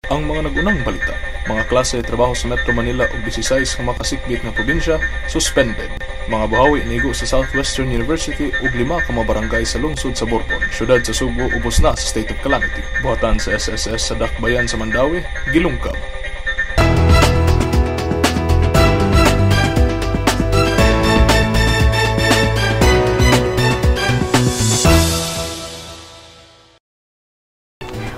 Ang mga nagunang balita, mga klase trabaho sa Metro Manila ug 16 nga makasikbit nga probinsya suspended. Mga buhawi nigo sa Southwestern University ug 5 ka mga barangay sa lungsod sa Borbon, syudad sa Subo ubos na sa state of calamity. Buhatan sa SSS sa Dakbayan sa Mandawi, gilungkab.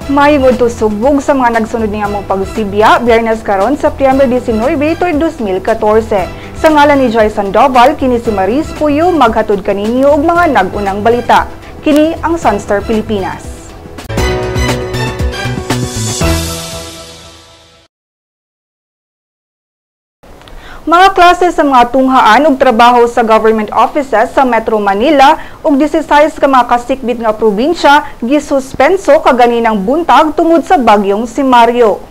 Mayong sugbog sa mga nagsunod nga mong pagsibya, Biyernes karon Setyembre 19, 2014. Sa ngalan ni Joy Sandoval, kini si Maris Puyo maghatod kaninyo og mga nagunang balita. Kini ang Sunstar Pilipinas. Mga klase sa mga tunghaan ug trabaho sa government offices sa Metro Manila ug 16 ka mga kasikbit nga probinsya gisuspenso kaganinang buntag tungod sa bagyong si Mario.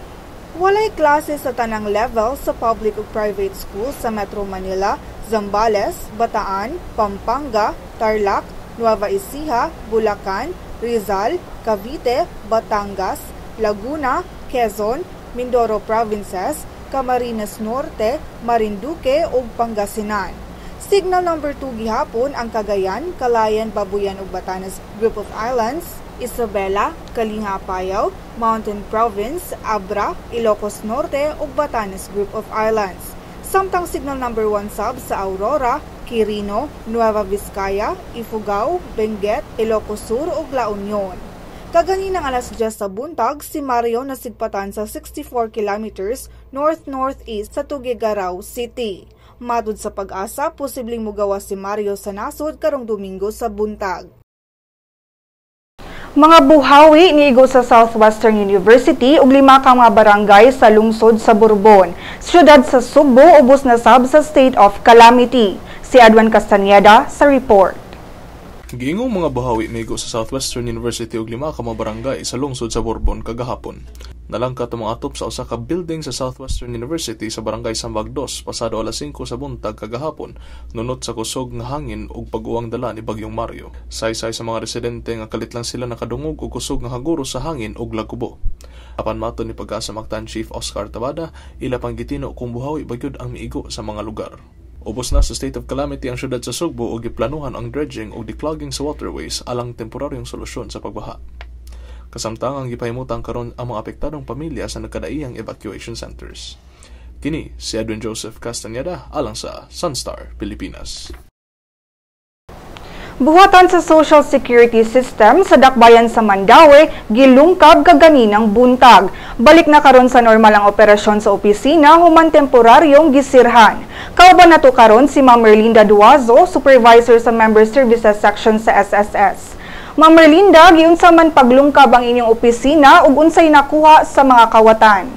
Walay klase sa tanang level sa public ug private schools sa Metro Manila, Zambales, Bataan, Pampanga, Tarlac, Nueva Ecija, Bulacan, Rizal, Cavite, Batangas, Laguna, Quezon, Mindoro Provinces, Camarines Norte, Marinduque ug Pangasinan. Signal number 2 gihapon ang Cagayan, Calayan, Babuyan ug Batanes Group of Islands, Isabela, Kalinga Apayao, Mountain Province, Abra, Ilocos Norte ug Batanes Group of Islands. Samtang signal number 1 sub sa Aurora, Quirino, Nueva Vizcaya, Ifugao, Benguet, Ilocos Sur ug La Union. Kaganinang alas 10 sa buntag, si Mario nasigpatan sa 64 kilometers north-northeast sa Tuguegarao City. Matud sa pag-asa, posibleng mugawas si Mario sa nasod karong Domingo sa buntag. Mga buhawi niigo sa Southwestern University ug 5 ka mga barangay sa lungsod sa Borbon. Siyudad sa Subo ubos na sab sa state of calamity. Si Adwan Castañeda sa report. Giingong mga buhawi migo sa Southwestern University ug 5 ka mga barangay sa lungsod sa Borbon kagahapon. Nalangkat ang mga atop sa usa ka building sa Southwestern University sa barangay Sambag 2 pasado alas 5 sa buntag kagahapon nunot sa kusog nga hangin ug pag-uwang dala ni bagyong Mario. Saysay sa mga residente nga kalit lang sila nakadungog og kusog nga haguro sa hangin ug lagubo. Apan mato ni Pag-asa Mactan Chief Oscar Tabada, ila pang gitino kung buhawi bagyod ang miigo sa mga lugar. Ubos na sa state of calamity ang syudad sa Sugbo ug giplanuhan ang dredging ug declogging sa waterways alang temporaryong solusyon sa pagbaha. Kasamtang ang gipahimutan karon ang mga apektadong pamilya sa nagkadaiyang evacuation centers. Kini si Edwin Joseph Castañeda alang sa Sunstar Pilipinas. Buhatan sa Social Security System sa Dakbayan sa Mandawi gilungkab kaganinang buntag. Balik na karon sa normal ang operasyon sa opisina human temporaryong gisirhan. Kauban nato karon si Ma'am Merlinda Duazo, Supervisor sa Member Services Section sa SSS. Ma'am Merlinda, giunsa man paglungkab ang inyong opisina ug unsay nakuha sa mga kawatan?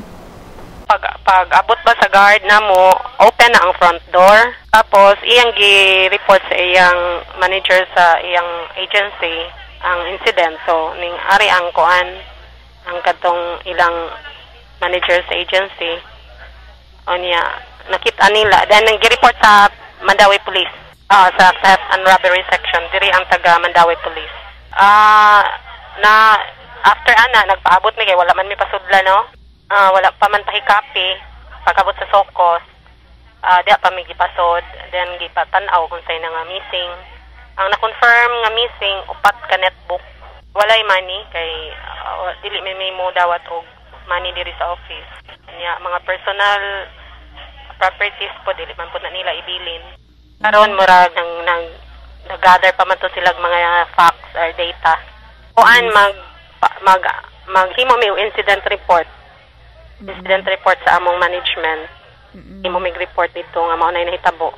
Pag abot ba sa guard na mo, open na ang front door. Tapos, iyang gi-report sa iyang manager sa iyang agency ang incident. So, ning ari ang kuan, ang katong ilang manager sa agency. O niya, nakita nila. Then, gi-report sa Mandawi Police. Sa theft and robbery section. Diri ang taga Mandawi Police. After nagpaabot mi kay wala man mi pasudla, no? Wala pa man pahikapi pagabot sa Sokos, di pa may gipasod, then gipatanaw kung sa'yo na nga missing. Ang na-confirm nga missing, 4 ka netbook. Walay money, kay dili may mo dawat og money diri sa office. Mga personal properties po, dili man po na nila ibilin. Karon murag nag-gather pa man to silag mga facts or data. Kuan maghimo may incident report. Incident report sa among management. Imo mig report dito nga mao nay nahitabo.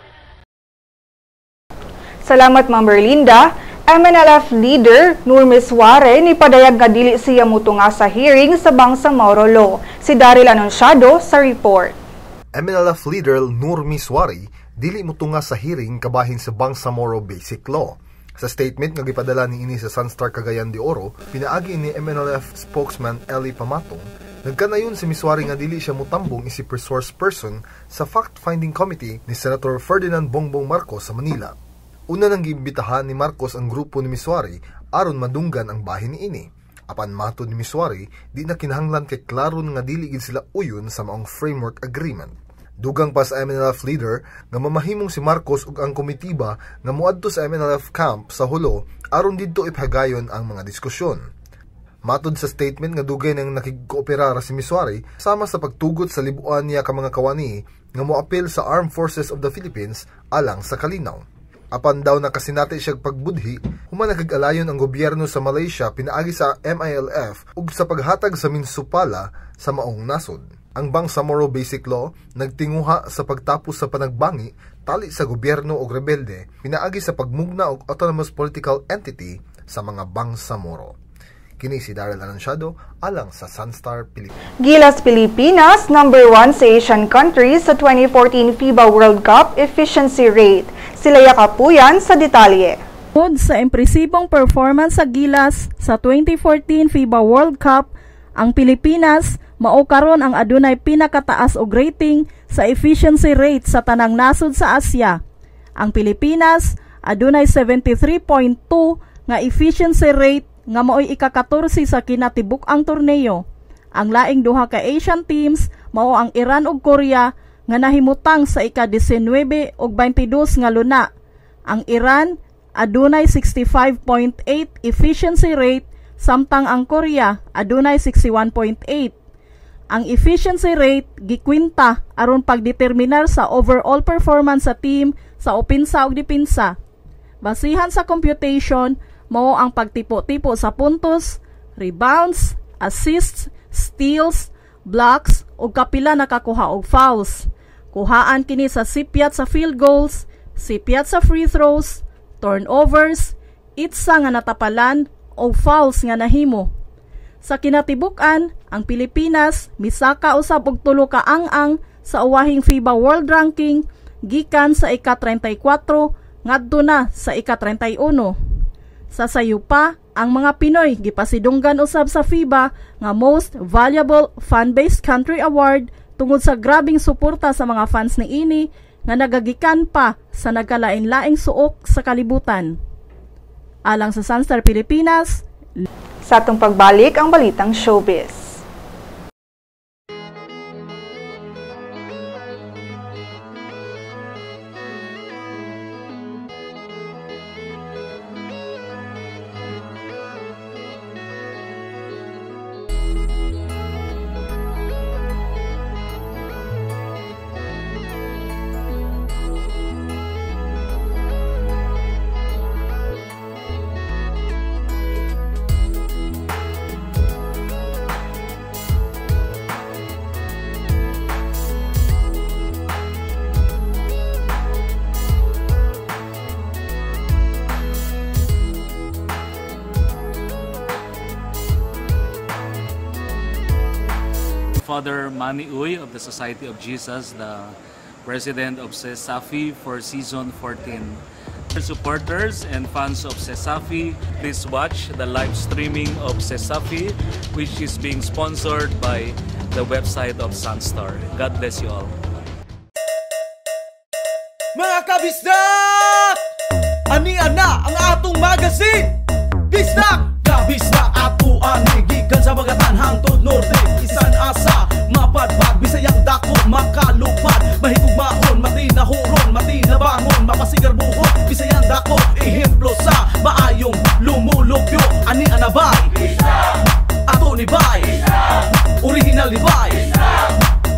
Salamat Ma'am Merlinda. MNLF leader Nurmi Suare ni padayag nga dili siya mutunga sa hearing sa Bangsamoro Law. Si Daryl Anunciado sa report. MNLF leader Nurmi Suare dili mutunga sa hearing kabahin sa Bangsamoro Basic Law. Sa statement nga gipadala niini sa Sunstar Cagayan de Oro, pinaagi ni MNLF spokesman Eli Pamatong, nagkanayon si Miswari nga dili siya mutambong isip resource person sa fact-finding committee ni Senator Ferdinand Bongbong Marcos sa Manila. Una nang giimbitahan ni Marcos ang grupo ni Miswari aron madunggan ang bahin niini. Apan matud ni Miswari, di na kinahanglan kay klaro nga dili gid sila uyon sa maong framework agreement. Dugang pa sa MNLF leader nga mamahimong si Marcos ug ang komitiba nga moadto sa MNLF camp sa Hulo aron didto ipahagayon ang mga diskusyon. Matud sa statement nga dugay nang nakigkooperara si Miswari sama sa pagtugot sa libuan niya ka mga kawani nga moapil sa Armed Forces of the Philippines alang sa kalinaw. Apan daw nakasinati siya pagbudhi, human nagag-alayon ang gobyerno sa Malaysia pinaagi sa MILF ug sa paghatag sa minsupala sa maong nasod. Ang Bangsamoro Basic Law nagtinguha sa pagtapos sa panagbangi tali sa gobyerno ug rebelde pinaagi sa pagmugna og autonomous political entity sa mga Bangsamoro. Kini si Daryl Ananciado alang sa Sunstar Pilipinas. Gilas Pilipinas, number 1 sa Asian countries sa 2014 FIBA World Cup efficiency rate. Sila Yakapuyan sa detalye. Tungod sa impresibong performance sa Gilas sa 2014 FIBA World Cup, ang Pilipinas mao karon ang adunay pinakataas og rating sa efficiency rate sa tanang nasod sa Asya. Ang Pilipinas adunay 73.2 nga efficiency rate nga mao'y ika-14 sa kinatibuk-ang torneo. Ang laing duha ka Asian teams mao ang Iran ug Korea nga nahimutang sa ika-19 ug 22 nga luna. Ang Iran adunay 65.8 efficiency rate samtang ang Korea adunay 61.8. Ang efficiency rate gikwinta aron pagdeterminar sa overall performance sa team sa opensa ug depensa. Basihan sa computation, mao ang pagtipo-tipo sa puntos, rebounds, assists, steals, blocks ug kapila nakakuha og fouls. Kuhaan kini sa sipyat sa field goals, sipyat sa free throws, turnovers, itsa nga natapalan o fouls nga nahimo. Sa kinatibuk-an, ang Pilipinas misaka usab og 3 ka ang-ang sa uwahing FIBA World Ranking gikan sa ika-34 ngadto na sa ika-31. Sa sayo pa, ang mga Pinoy gipasidunggan usab sa FIBA nga Most Valuable Fan-Based Country Award tungod sa grabing suporta sa mga fans ni ini nga nagagikan pa sa nagkalain-laing suok sa kalibutan. Alang sa Sunstar Pilipinas, sa atong pagbalik ang balitang showbiz. Father Manny Uy of the Society of Jesus, the president of CESAFI for season 14. Supporters and fans of CESAFI, please watch the live streaming of CESAFI, which is being sponsored by the website of Sunstar. God bless you all. Mga kabisdak! Ani-ana ang atong magazine! Bisdak! Kabisdak ato ani gikan sa mga tanhang norte. Isan asa, mapadpad, bisayang dako, makalupad. Mahigugmaon, matinahuron, matinabangon, mapasigar buhot. Bisayang dako, ehemplo sa maayong lumulukyo. Ani-ana bay? Ato ni bay? Original ni bay?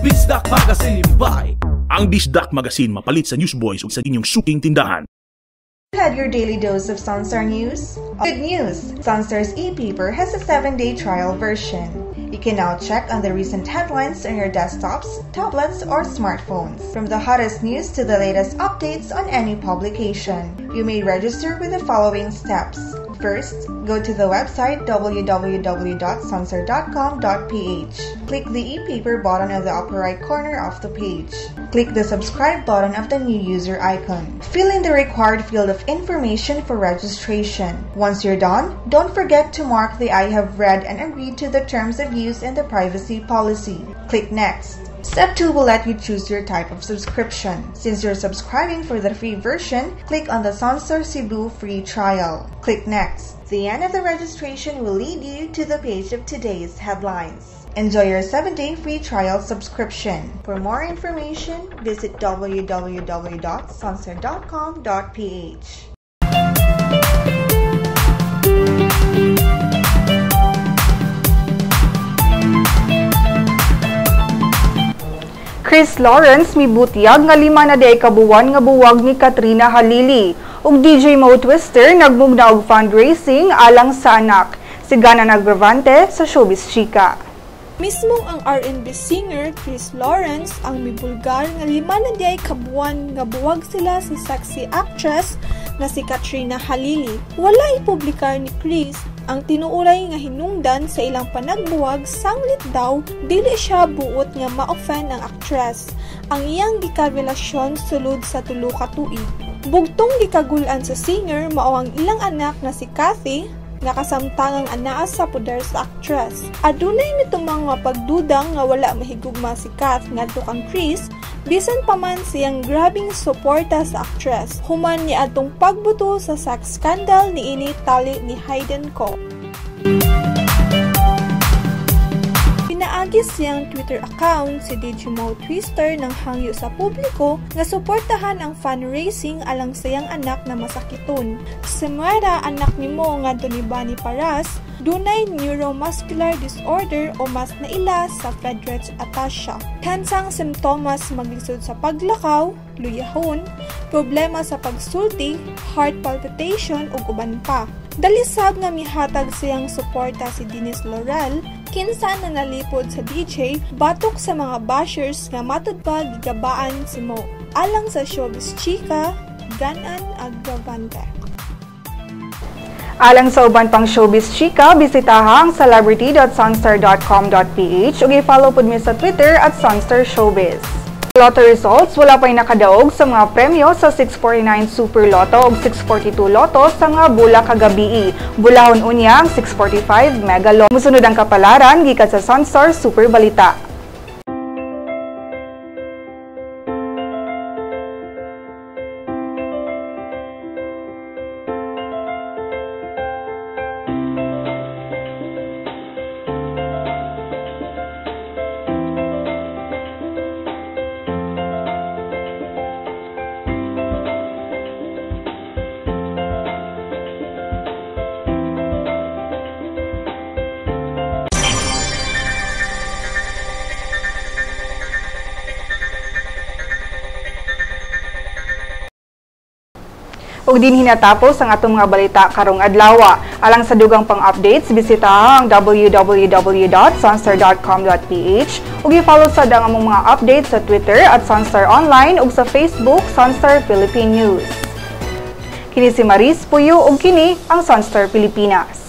Bisdak Magazine bay? Ang Bisdak Magazine mapalit sa Newsboys ug sa inyong suking tindahan. Had your daily dose of Sunstar News? Good news! Sunstar's e-paper has a 7-day trial version. You can now check on the recent headlines on your desktops, tablets, or smartphones. From the hottest news to the latest updates on any publication. You may register with the following steps. First, go to the website www.sunstar.com.ph. Click the e-paper button on the upper right corner of the page. Click the subscribe button of the new user icon. Fill in the required field of information for registration. Once you're done, don't forget to mark the I have read and agreed to the terms of use and the privacy policy. Click Next. Step 2 will let you choose your type of subscription. Since you're subscribing for the free version, click on the Sunstar Cebu free trial. Click Next. The end of the registration will lead you to the page of today's headlines. Enjoy your 7-day free trial subscription. For more information, visit www.sunstar.com.ph. Chris Lawrence mibutiyag nga 5 na day kabuwan nga buwag ni Katrina Halili ug DJ Mo Twister nagmugna og fundraising alang sa anak. Sigana Nagrevante sa Showbiz Chika. Mismong ang R&B singer Chris Lawrence ang mibulgar nga 5 na day kabuwan nga buwag sila sa sexy actress na si Katrina Halili. Wala ipublikar ni Chris ang tinuuray nga hinungdan sa ilang panagbuwag sanglit daw dili siya buot nga ma-offend ang actress. Ang iyang gikarelasyon sulod sa 3 ka tuig. Bugtong gikagulan sa singer mao ang ilang anak na si Kathy nga kasamtangang anaa sa poder sa actress. Adunay nitong mga pagdudang nga wala mahigugma si Kath ngadto kang Chris bisan pa man siyang grabing suporta sa actress. Human niya atong pagbuto sa sex scandal niini tali ni Hayden Ko. Pinaagi siyang Twitter account si DJ Mo Twister nang hangyo sa publiko nga suportahan ang fundraising alang sayang anak na masakiton. Si Moira, anak ni Mo nga ni Bani Paras, dunay neuromuscular disorder o mas naila sa Friedreich's ataxia. Kansang simptomas maglisod sa paglakaw, luyahon, problema sa pagsulti, heart palpitation ug uban pa. Dalisab nga mihatag siyang suporta si Dennis Laurel, kinsa na nalipod sa DJ, batok sa mga bashers nga matud pa gigabaan si Mo. Alang sa Showbiz Chika, Ganan Agravante. Alang sa uban pang Showbiz Chika, bisitaha ang celebrity.sunstar.com.ph ug i-follow pud mi sa Twitter @SunstarShowbiz. Lotto results, wala pa'y nakadaog sa mga premyo sa 649 Super Lotto o 642 Lotto sa nga bula kagabi. Bulahon unya ang 645 Mega Lotto. Musunod ang kapalaran gikan sa Sunstar Super Balita. Ug din hinatapos ang atong mga balita karong adlaw. Alang sa dugang pang-updates, bisitaha ang www.sunstar.com.ph ug i-follow sa ang among mga updates sa Twitter @SunstarOnline ug sa Facebook Sunstar Philippine News. Kini si Maris Puyo ug kini ang Sunstar Pilipinas.